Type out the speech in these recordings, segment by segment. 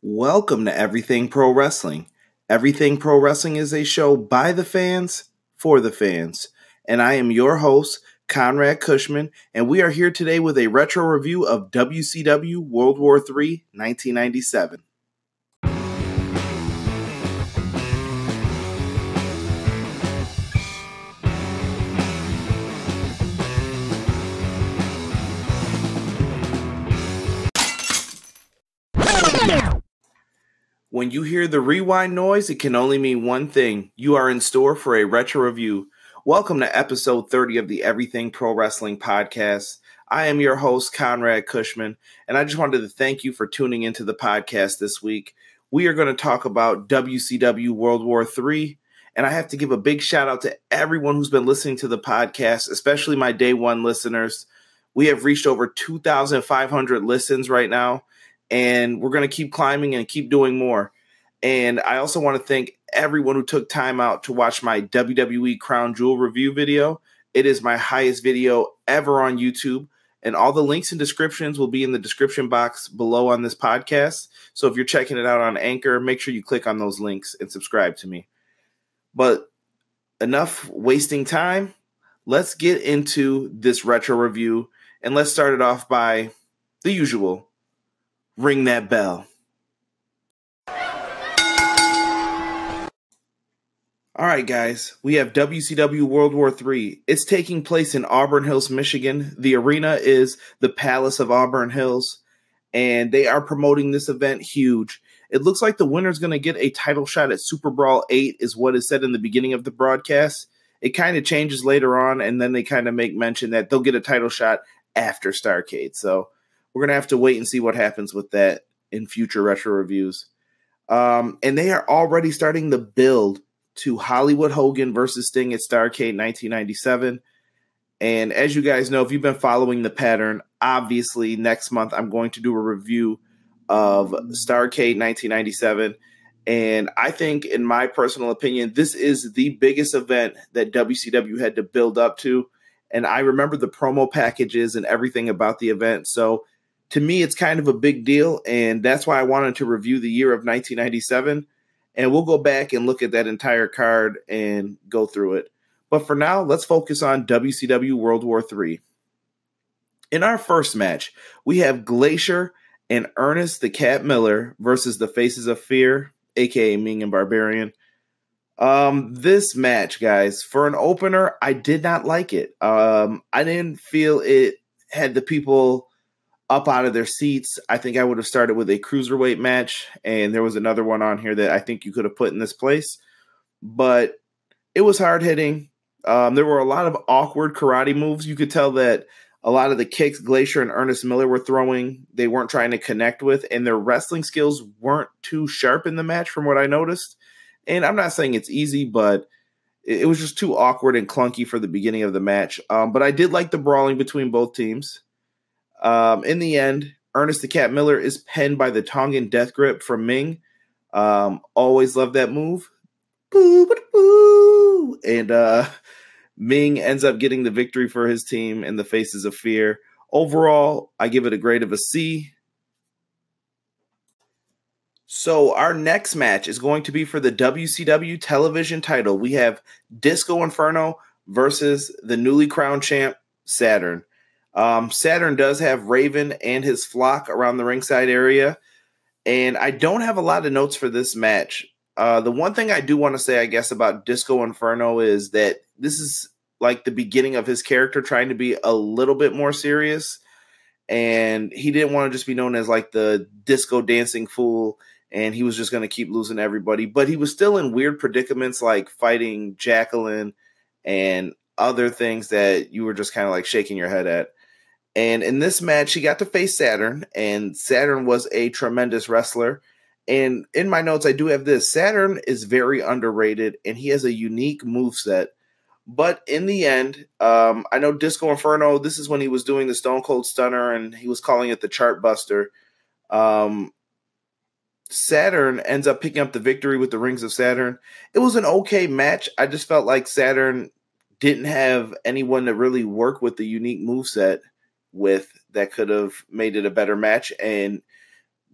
Welcome to Everything Pro Wrestling. Everything Pro Wrestling is a show by the fans, for the fans. And I am your host, Conrad Cushman, and we are here today with a retro review of WCW World War III 1997. When you hear the rewind noise, it can only mean one thing. You are in store for a retro review. Welcome to episode 30 of the Everything Pro Wrestling podcast. I am your host, Conrad Cushman, and I just wanted to thank you for tuning into the podcast this week. We are going to talk about WCW World War III, and I have to give a big shout out to everyone who's been listening to the podcast, especially my day one listeners. We have reached over 2,500 listens right now. And we're going to keep climbing and keep doing more. And I also want to thank everyone who took time out to watch my WWE Crown Jewel review video. It is my highest video ever on YouTube. And all the links and descriptions will be in the description box below on this podcast. So if you're checking it out on Anchor, make sure you click on those links and subscribe to me. But enough wasting time. Let's get into this retro review. And let's start it off by the usual. Ring that bell. All right, guys. We have WCW World War III. It's taking place in Auburn Hills, Michigan. The arena is the Palace of Auburn Hills, and they are promoting this event huge. It looks like the winner's going to get a title shot at Super Brawl 8 is what is said in the beginning of the broadcast. It kind of changes later on, and then they kind of make mention that they'll get a title shot after Starrcade. So we're going to have to wait and see what happens with that in future retro reviews. And they are already starting the build to Hollywood Hogan versus Sting at Starrcade 1997. And as you guys know, if you've been following the pattern, obviously next month I'm going to do a review of Starrcade 1997. And I think, in my personal opinion, this is the biggest event that WCW had to build up to. And I remember the promo packages and everything about the event. So to me, it's kind of a big deal, and that's why I wanted to review the year of 1997, and we'll go back and look at that entire card and go through it. But for now, let's focus on WCW World War III. In our first match, we have Glacier and Ernest the Cat Miller versus the Faces of Fear, a.k.a. Ming and Barbarian. This match, guys, for an opener, I did not like it. I didn't feel it had the people up out of their seats. I think I would have started with a cruiserweight match, and there was another one on here that I think you could have put in this place. But it was hard hitting. There were a lot of awkward karate moves. You could tell that a lot of the kicks Glacier and Ernest Miller were throwing, they weren't trying to connect with, and their wrestling skills weren't too sharp in the match from what I noticed. And I'm not saying it's easy, but it was just too awkward and clunky for the beginning of the match. But I did like the brawling between both teams. In the end, Ernest the Cat Miller is pinned by the Tongan Death Grip from Ming. Always loved that move. Boo, boo, boo. And Ming ends up getting the victory for his team in the Faces of Fear. Overall, I give it a grade of a C. So our next match is going to be for the WCW Television title. We have Disco Inferno versus the newly crowned champ, Saturn. Saturn does have Raven and his flock around the ringside area, and I don't have a lot of notes for this match. The one thing I do want to say, I guess, about Disco Inferno is that this is like the beginning of his character trying to be a little bit more serious, and he didn't want to just be known as like the disco dancing fool, and he was just going to keep losing everybody. But he was still in weird predicaments like fighting Jacqueline and other things that you were just kind of like shaking your head at. And in this match, he got to face Saturn, and Saturn was a tremendous wrestler. And in my notes, I do have this. Saturn is very underrated, and he has a unique moveset. But in the end, I know Disco Inferno, this is when he was doing the Stone Cold Stunner, and he was calling it the Chart Buster. Saturn ends up picking up the victory with the Rings of Saturn. It was an okay match. I just felt like Saturn didn't have anyone to really work with the unique moveset with that could have made it a better match. And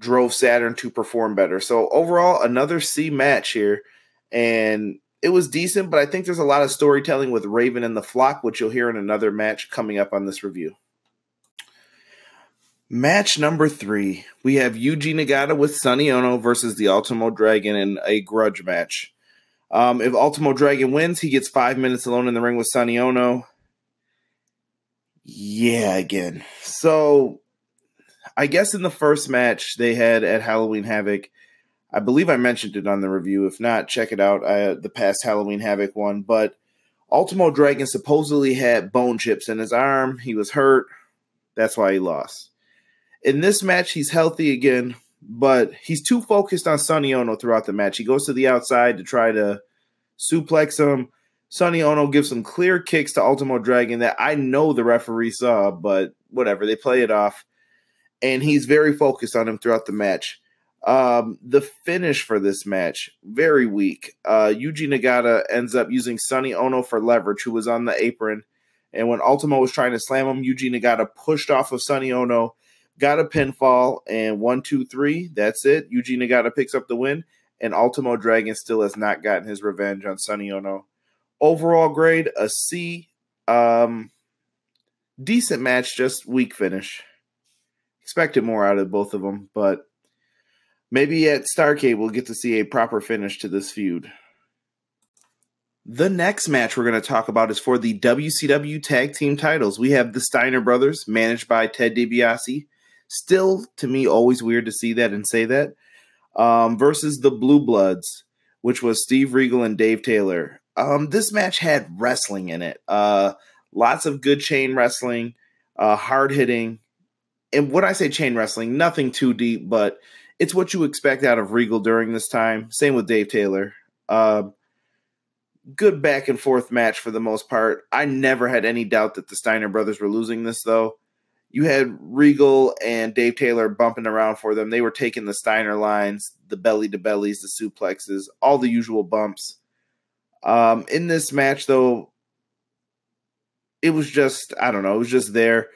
drove Saturn to perform better. So overall, another C match here. And it was decent, but I think there's a lot of storytelling with Raven and the Flock, which you'll hear in another match coming up on this review. Match number 3. We have Yuji Nagata with Sonny Ono versus the Ultimo Dragon in a grudge match. If Ultimo Dragon wins, he gets 5 minutes alone in the ring with Sonny Ono. Yeah, again. So, I guess in the first match they had at Halloween Havoc, I believe I mentioned it on the review. If not, check it out, the past Halloween Havoc one. But Ultimo Dragon supposedly had bone chips in his arm. He was hurt. That's why he lost. In this match, he's healthy again, but he's too focused on Sonny Ono throughout the match. He goes to the outside to try to suplex him. Sonny Ono gives some clear kicks to Ultimo Dragon that I know the referee saw, but whatever, they play it off. And he's very focused on him throughout the match. The finish for this match, very weak. Yuji Nagata ends up using Sonny Ono for leverage, who was on the apron. And when Ultimo was trying to slam him, Yuji Nagata pushed off of Sonny Ono, got a pinfall, and 1, 2, 3, that's it. Yuji Nagata picks up the win, and Ultimo Dragon still has not gotten his revenge on Sonny Ono. Overall grade, a C. Decent match, just weak finish. Expected more out of both of them, but maybe at Starrcade we'll get to see a proper finish to this feud. The next match we're going to talk about is for the WCW Tag Team titles. We have the Steiner brothers, managed by Ted DiBiase. Still, to me, always weird to see that and say that. Versus the Blue Bloods, which was Steve Regal and Dave Taylor. This match had wrestling in it. Lots of good chain wrestling, hard hitting. And when I say chain wrestling, nothing too deep, but it's what you expect out of Regal during this time. Same with Dave Taylor. Good back and forth match for the most part. I never had any doubt that the Steiner brothers were losing this, though. You had Regal and Dave Taylor bumping around for them. They were taking the Steiner lines, the belly-to-bellies, the suplexes, all the usual bumps. In this match, though, it was just, I don't know, it was just there.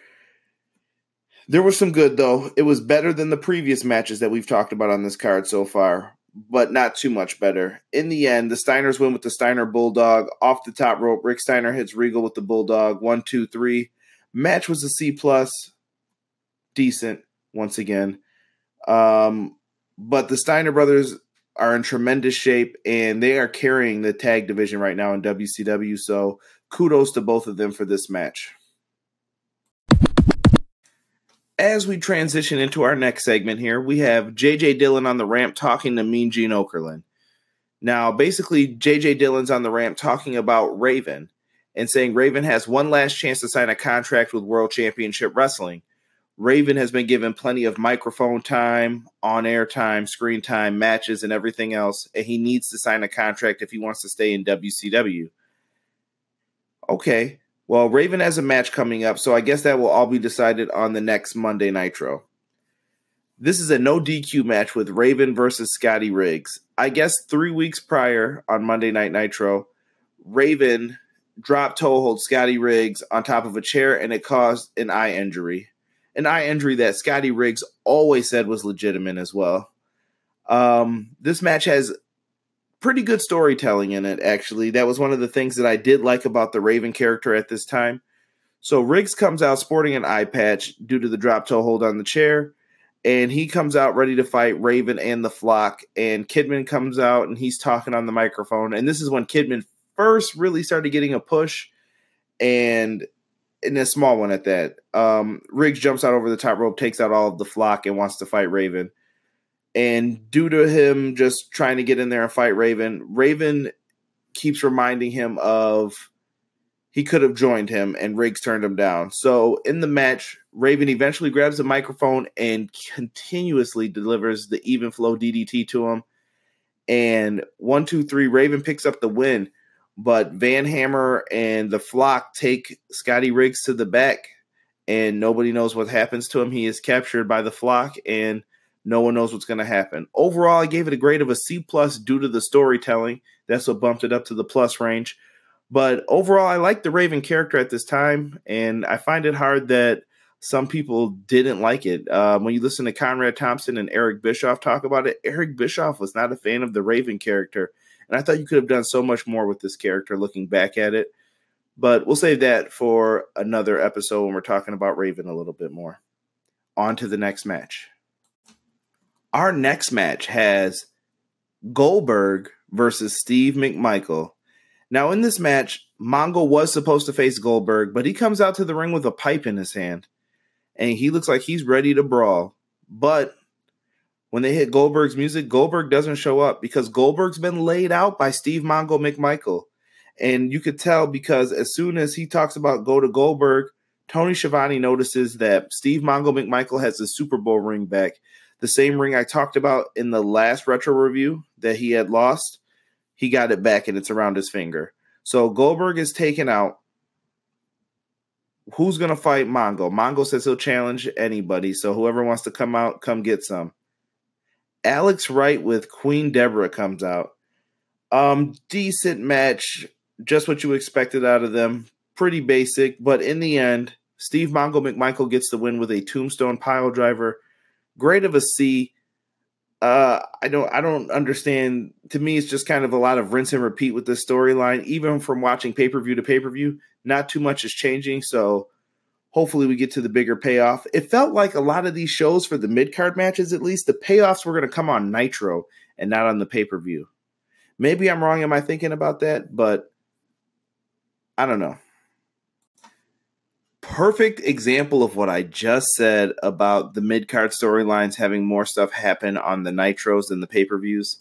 There was some good, though. It was better than the previous matches that we've talked about on this card so far, but not too much better. In the end, the Steiners win with the Steiner Bulldog. Off the top rope, Rick Steiner hits Regal with the Bulldog. 1, 2, 3. Match was a C+. Decent, once again. But the Steiner brothers are in tremendous shape, and they are carrying the tag division right now in WCW, so kudos to both of them for this match. As we transition into our next segment here, we have J.J. Dillon on the ramp talking to Mean Gene Okerlund. Now, basically, J.J. Dillon's on the ramp talking about Raven and saying Raven has one last chance to sign a contract with World Championship Wrestling. Raven has been given plenty of microphone time, on-air time, screen time, matches, and everything else, and he needs to sign a contract if he wants to stay in WCW. Okay. Well, Raven has a match coming up, so I guess that will all be decided on the next Monday Nitro. This is a no DQ match with Raven versus Scotty Riggs. I guess 3 weeks prior on Monday Night Nitro, Raven dropped toehold Scotty Riggs on top of a chair, and it caused an eye injury. An eye injury that Scotty Riggs always said was legitimate as well. This match has pretty good storytelling in it, actually. That was one of the things that I did like about the Raven character at this time. So Riggs comes out sporting an eye patch due to the drop toe hold on the chair, and he comes out ready to fight Raven and the Flock, and Kidman comes out, and he's talking on the microphone, and this is when Kidman first really started getting a push, and a small one at that. Riggs jumps out over the top rope, takes out all of the Flock, and wants to fight Raven. And due to him just trying to get in there and fight Raven, Raven keeps reminding him of he could have joined him, and Riggs turned him down. So in the match, Raven eventually grabs the microphone and continuously delivers the even flow DDT to him. And 1, 2, 3, Raven picks up the win. But Van Hammer and the Flock take Scotty Riggs to the back, and nobody knows what happens to him. He is captured by the Flock, and no one knows what's going to happen. Overall, I gave it a grade of a C+ due to the storytelling. That's what bumped it up to the plus range. But overall, I like the Raven character at this time, and I find it hard that some people didn't like it. When you listen to Conrad Thompson and Eric Bischoff talk about it, Eric Bischoff was not a fan of the Raven character. And I thought you could have done so much more with this character looking back at it. But we'll save that for another episode when we're talking about Raven a little bit more. On to the next match. Our next match has Goldberg versus Steve McMichael. Now, in this match, Mongo was supposed to face Goldberg, but he comes out to the ring with a pipe in his hand. And he looks like he's ready to brawl. But when they hit Goldberg's music, Goldberg doesn't show up because Goldberg's been laid out by Steve Mongo McMichael. And you could tell because as soon as he talks about go to Goldberg, Tony Schiavone notices that Steve Mongo McMichael has the Super Bowl ring back. The same ring I talked about in the last retro review that he had lost. He got it back and it's around his finger. So Goldberg is taken out. Who's going to fight Mongo? Mongo says he'll challenge anybody. So whoever wants to come out, come get some. Alex Wright with Queen Debra comes out. Decent match. Just what you expected out of them. Pretty basic. But in the end, Steve Mongo McMichael gets the win with a tombstone pile driver. Grade of a C. I don't understand. To me, it's just kind of a lot of rinse and repeat with this storyline. Even from watching pay-per-view to pay-per-view, not too much is changing. So hopefully we get to the bigger payoff. It felt like a lot of these shows for the mid-card matches, at least, the payoffs were going to come on Nitro and not on the pay-per-view. Maybe I'm wrong in my thinking about that, but I don't know. Perfect example of what I just said about the mid-card storylines having more stuff happen on the Nitros than the pay-per-views.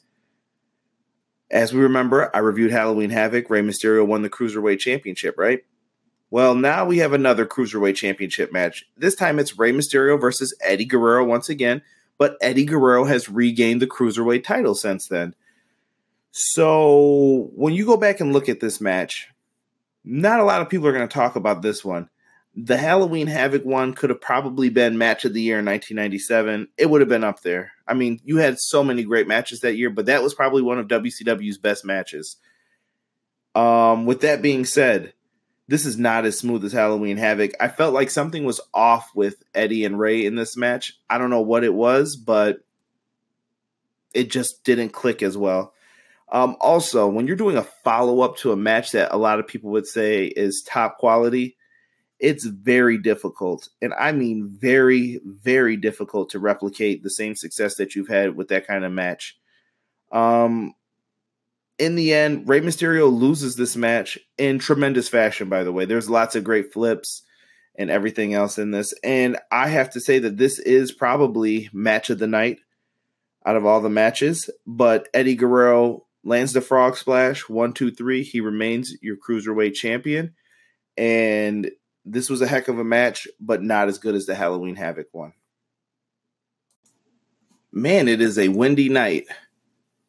As we remember, I reviewed Halloween Havoc. Rey Mysterio won the Cruiserweight Championship, right? Well, now we have another Cruiserweight Championship match. This time it's Rey Mysterio versus Eddie Guerrero once again, but Eddie Guerrero has regained the Cruiserweight title since then. So when you go back and look at this match, not a lot of people are going to talk about this one. The Halloween Havoc one could have probably been match of the year in 1997. It would have been up there. I mean, you had so many great matches that year, but that was probably one of WCW's best matches. With that being said, this is not as smooth as Halloween Havoc. I felt like something was off with Eddie and Rey in this match. I don't know what it was, but it just didn't click as well. Also, when you're doing a follow-up to a match that a lot of people would say is top quality, it's very difficult, and I mean very, very difficult to replicate the same success that you've had with that kind of match. In the end, Rey Mysterio loses this match in tremendous fashion, by the way. There's lots of great flips and everything else in this, and I have to say that this is probably match of the night out of all the matches, but Eddie Guerrero lands the frog splash, 1, 2, 3. He remains your Cruiserweight champion, and this was a heck of a match, but not as good as the Halloween Havoc one. Man, it is a windy night.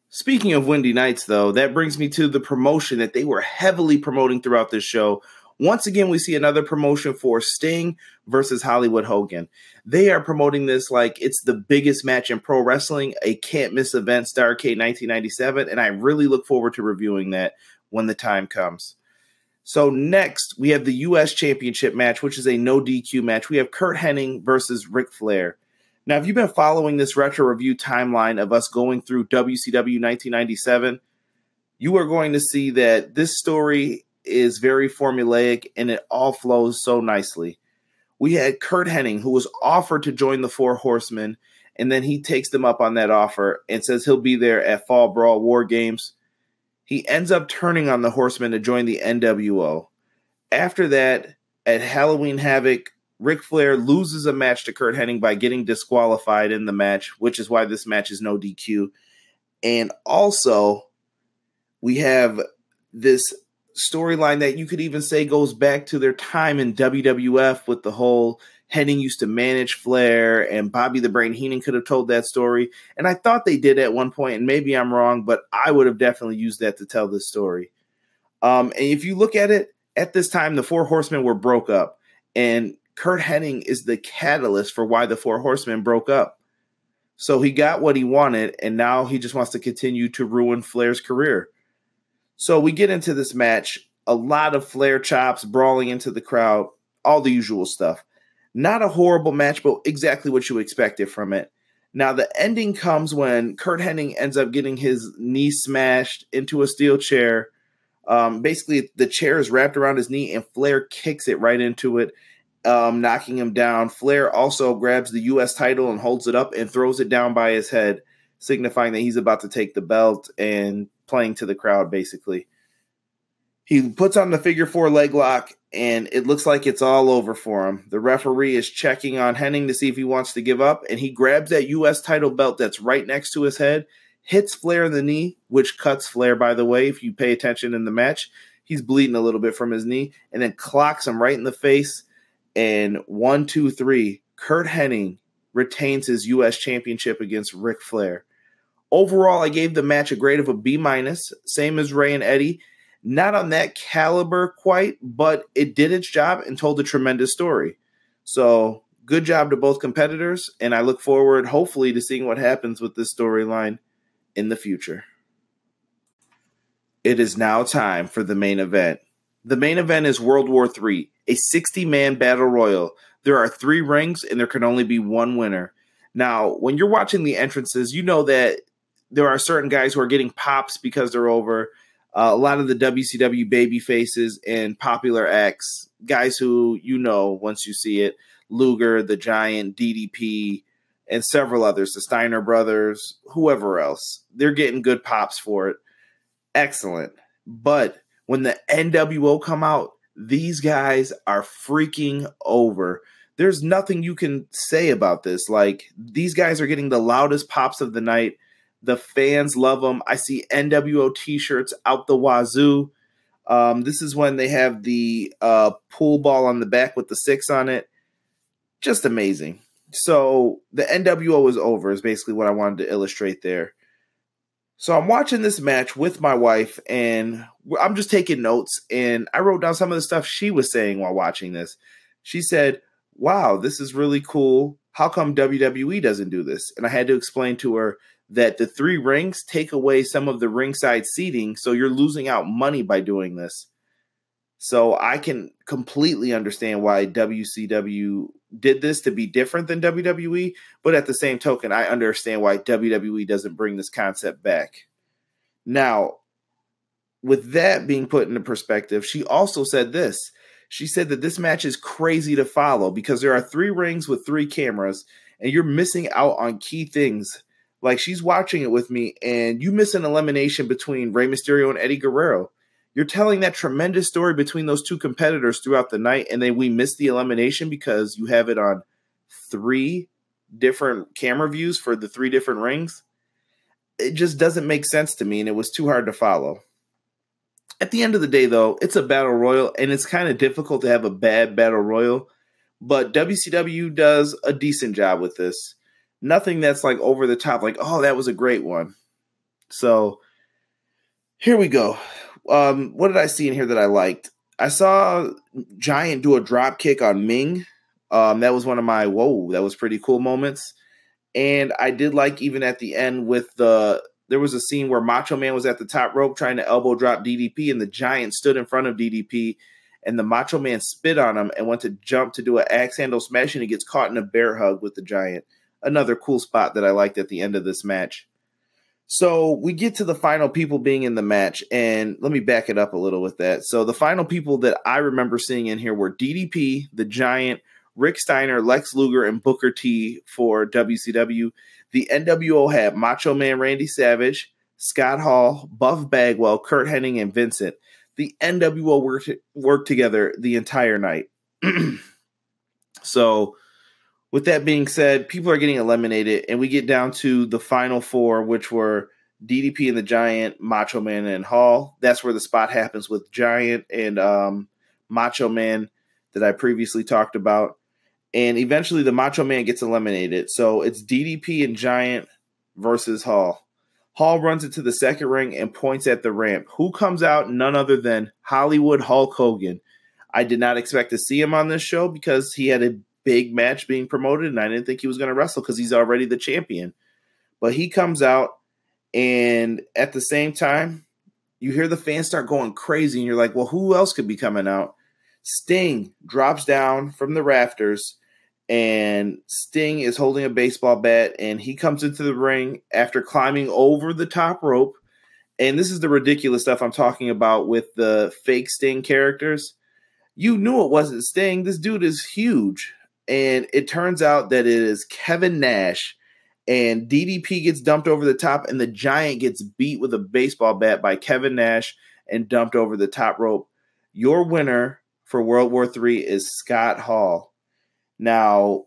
Speaking of windy nights, though, that brings me to the promotion that they were heavily promoting throughout this show. Once again, we see another promotion for Sting versus Hollywood Hogan. They are promoting this like it's the biggest match in pro wrestling, a can't-miss event, Starrcade 1997, and I really look forward to reviewing that when the time comes. So next, we have the U.S. Championship match, which is a no DQ match. We have Curt Hennig versus Ric Flair. Now, if you've been following this retro review timeline of us going through WCW 1997, you are going to see that this story is very formulaic and it all flows so nicely. We had Curt Hennig, who was offered to join the Four Horsemen, and then he takes them up on that offer and says he'll be there at Fall Brawl War Games. He ends up turning on the Horsemen to join the NWO. After that, at Halloween Havoc, Ric Flair loses a match to Curt Hennig by getting disqualified in the match, which is why this match is no DQ. And also, we have this storyline that you could even say goes back to their time in WWF with the whole Hennig used to manage Flair, and Bobby the Brain Heenan could have told that story. And I thought they did at one point, and maybe I'm wrong, but I would have definitely used that to tell this story. And if you look at it, at this time, the Four Horsemen were broke up, and Curt Hennig is the catalyst for why the Four Horsemen broke up. So he got what he wanted, and now he just wants to continue to ruin Flair's career. So we get into this match, a lot of Flair chops, brawling into the crowd, all the usual stuff. Not a horrible match, but exactly what you expected from it. Now, the ending comes when Curt Hennig ends up getting his knee smashed into a steel chair. Basically, the chair is wrapped around his knee, and Flair kicks it right into it, knocking him down. Flair also grabs the U.S. title and holds it up and throws it down by his head, signifying that he's about to take the belt and playing to the crowd, basically. He puts on the figure 4 leg lock, and it looks like it's all over for him. The referee is checking on Hennig to see if he wants to give up, and he grabs that U.S. title belt that's right next to his head, hits Flair in the knee, which cuts Flair, by the way, if you pay attention in the match. He's bleeding a little bit from his knee, and then clocks him right in the face, and 1, 2, 3, Curt Hennig retains his U.S. championship against Ric Flair. Overall, I gave the match a grade of a B-, same as Ray and Eddie. Not on that caliber quite, but it did its job and told a tremendous story. So good job to both competitors, and I look forward, hopefully, to seeing what happens with this storyline in the future. It is now time for the main event. The main event is World War III, a 60-man battle royal. There are 3 rings, and there can only be 1 winner. Now, when you're watching the entrances, you know that there are certain guys who are getting pops because they're over. A lot of the WCW baby faces and popular acts, guys who you know once you see it, Luger, the Giant, DDP, and several others, the Steiner brothers, whoever else. They're getting good pops for it. Excellent. But when the NWO come out, these guys are freaking over. There's nothing you can say about this. Like, these guys are getting the loudest pops of the night. The fans love them. I see NWO t-shirts out the wazoo. This is when they have the pool ball on the back with the 6 on it. Just amazing. So the NWO is over is basically what I wanted to illustrate there. So I'm watching this match with my wife, and I'm just taking notes, and I wrote down some of the stuff she was saying while watching this. She said, wow, this is really cool. How come WWE doesn't do this? And I had to explain to her that the 3 rings take away some of the ringside seating, so you're losing out money by doing this. So I can completely understand why WCW did this to be different than WWE, but at the same token, I understand why WWE doesn't bring this concept back. Now, with that being put into perspective, she also said this. She said that this match is crazy to follow because there are 3 rings with 3 cameras, and you're missing out on key things. Like, she's watching it with me, and you miss an elimination between Rey Mysterio and Eddie Guerrero. You're telling that tremendous story between those 2 competitors throughout the night, and then we miss the elimination because you have it on 3 different camera views for the 3 different rings. It just doesn't make sense to me, and it was too hard to follow. At the end of the day, though, it's a battle royal, and it's kind of difficult to have a bad battle royal, but WCW does a decent job with this. Nothing that's like over the top, like, oh, that was a great one. So here we go. What did I see in here that I liked? I saw Giant do a drop kick on Ming. That was one of my, whoa, that was pretty cool moments. And I did like even at the end with there was a scene where Macho Man was at the top rope trying to elbow drop DDP, and the Giant stood in front of DDP, and the Macho Man spit on him and went to jump to do an axe handle smash, and he gets caught in a bear hug with the Giant. Another cool spot that I liked at the end of this match. So we get to the final people being in the match, and let me back it up a little with that. So the final people that I remember seeing in here were DDP, the Giant, Rick Steiner, Lex Luger, and Booker T for WCW. The NWO had Macho Man Randy Savage, Scott Hall, Buff Bagwell, Curt Hennig, and Vincent. The NWO worked together the entire night. So with that being said, people are getting eliminated, and we get down to the final 4, which were DDP and the Giant, Macho Man, and Hall. That's where the spot happens with Giant and Macho Man that I previously talked about. And eventually the Macho Man gets eliminated. So it's DDP and Giant versus Hall. Hall runs into the second ring and points at the ramp. Who comes out? None other than Hollywood Hulk Hogan. I did not expect to see him on this show because he had a big match being promoted, and I didn't think he was going to wrestle because he's already the champion. But he comes out, and at the same time, you hear the fans start going crazy, and you're like, well, who else could be coming out? Sting drops down from the rafters, and Sting is holding a baseball bat, and he comes into the ring after climbing over the top rope. And this is the ridiculous stuff I'm talking about with the fake Sting characters. You knew it wasn't Sting. This dude is huge. And it turns out that it is Kevin Nash. And DDP gets dumped over the top, and the Giant gets beat with a baseball bat by Kevin Nash and dumped over the top rope. Your winner for World War III is Scott Hall. Now,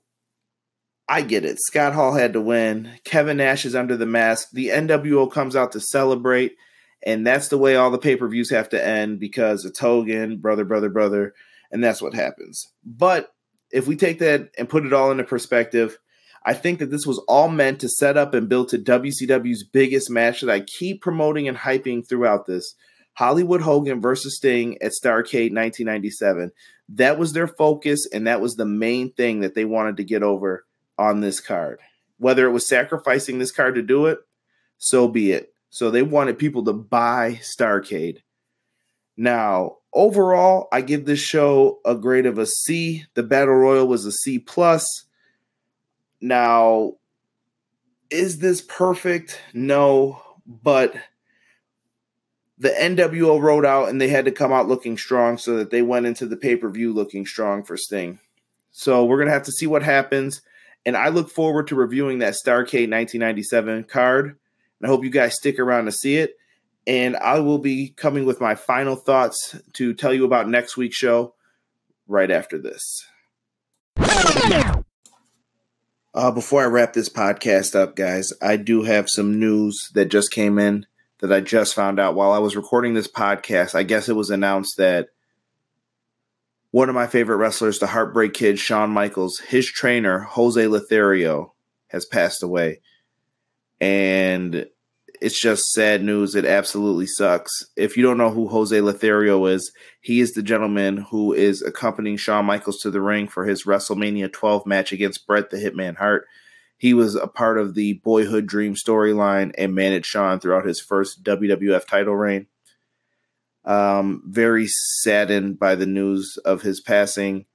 I get it. Scott Hall had to win. Kevin Nash is under the mask. The NWO comes out to celebrate, and that's the way all the pay-per-views have to end because it's Hogan, brother, and that's what happens. But if we take that and put it all into perspective, I think that this was all meant to set up and build to WCW's biggest match that I keep promoting and hyping throughout this. Hollywood Hogan versus Sting at Starrcade 1997. That was their focus, and that was the main thing that they wanted to get over on this card. Whether it was sacrificing this card to do it, so be it. So they wanted people to buy Starrcade. Now, overall, I give this show a grade of a C. The Battle Royal was a C+. Now, is this perfect? No, but the NWO rode out and they had to come out looking strong so that they went into the pay-per-view looking strong for Sting. So we're going to have to see what happens. And I look forward to reviewing that Starrcade 1997 card. And I hope you guys stick around to see it. And I will be coming with my final thoughts to tell you about next week's show right after this. Before I wrap this podcast up, guys, I do have some news that just came in that I just found out while I was recording this podcast. I guess it was announced that one of my favorite wrestlers, the Heartbreak Kid, Shawn Michaels, his trainer, Jose Lothario, has passed away. And it's just sad news. It absolutely sucks. If you don't know who Jose Lothario is, he is the gentleman who is accompanying Shawn Michaels to the ring for his WrestleMania 12 match against Bret the Hitman Hart. He was a part of the Boyhood Dream storyline and managed Shawn throughout his first WWF title reign. Very saddened by the news of his passing.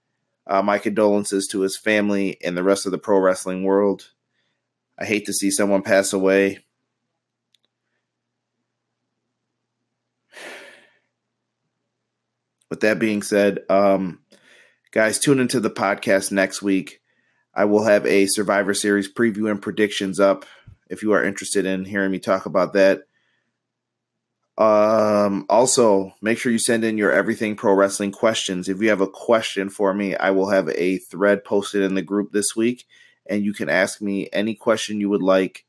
My condolences to his family and the rest of the pro wrestling world. I hate to see someone pass away. With that being said, guys, tune into the podcast next week. I will have a Survivor Series preview and predictions up if you are interested in hearing me talk about that. Also, make sure you send in your Everything Pro Wrestling questions. If you have a question for me, I will have a thread posted in the group this week, and you can ask me any question you would like.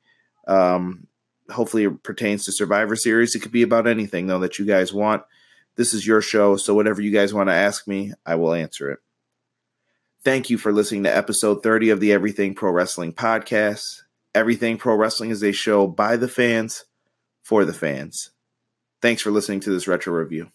Hopefully it pertains to Survivor Series. It could be about anything, though, that you guys want. This is your show, so whatever you guys want to ask me, I will answer it. Thank you for listening to episode 30 of the Everything Pro Wrestling podcast. Everything Pro Wrestling is a show by the fans, for the fans. Thanks for listening to this retro review.